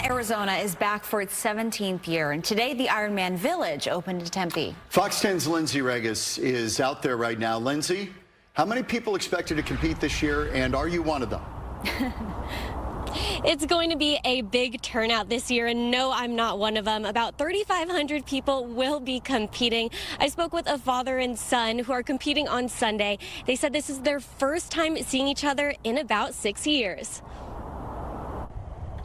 Arizona is back for its 17th year, and today the Ironman Village opened in Tempe. Fox 10's Lindsey Ragas is out there right now. Lindsey, how many people expected to compete this year, and are you one of them? It's going to be a big turnout this year, and no, I'm not one of them. About 3,500 people will be competing. I spoke with a father and son who are competing on Sunday. They said this is their first time seeing each other in about 6 years.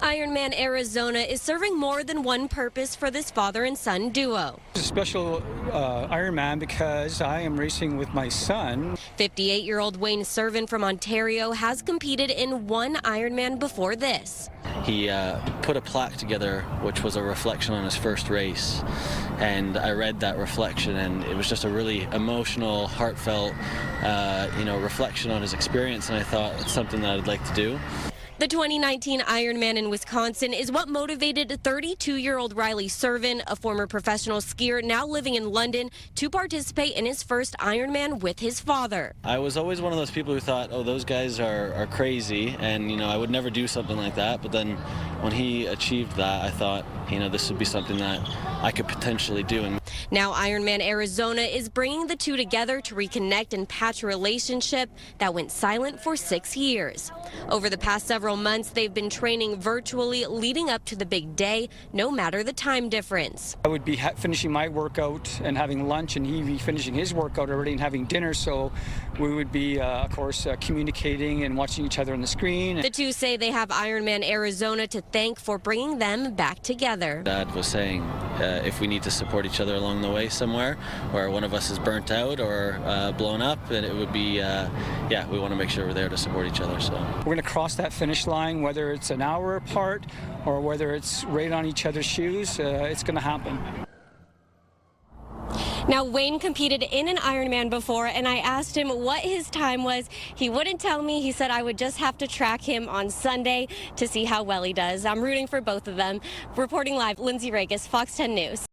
Ironman Arizona is serving more than one purpose for this father and son duo. It's a special Ironman because I am racing with my son. 58-year-old Wayne Servin from Ontario has competed in one Ironman before this. He put a plaque together which was a reflection on his first race, and I read that reflection, and it was just a really emotional, heartfelt reflection on his experience, and I thought it's something that I'd like to do. The 2019 Ironman in Wisconsin is what motivated 32-year-old Riley Servin, a former professional skier now living in London, to participate in his first Ironman with his father. I was always one of those people who thought, oh, those guys are crazy, and I would never do something like that. But then when he achieved that, I thought, this would be something that I could potentially do. Now Ironman Arizona is bringing the two together to reconnect and patch a relationship that went silent for 6 years. Over the past several months, they've been training virtually leading up to the big day, no matter the time difference. I would be finishing my workout and having lunch, and he'd be finishing his workout already and having dinner, so we would be, of course, communicating and watching each other on the screen. The two say they have Ironman Arizona to thank for bringing them back together. Dad was saying if we need to support each other along the way somewhere, or one of us is burnt out or blown up, then it would be, we want to make sure we're there to support each other. So we're going to cross that finish line, whether it's an hour apart or whether it's right on each other's shoes. It's going to happen. Now, Wayne competed in an Ironman before, and I asked him what his time was. He wouldn't tell me. He said I would just have to track him on Sunday to see how well he does. I'm rooting for both of them. Reporting live, Lindsey Ragas, Fox 10 News.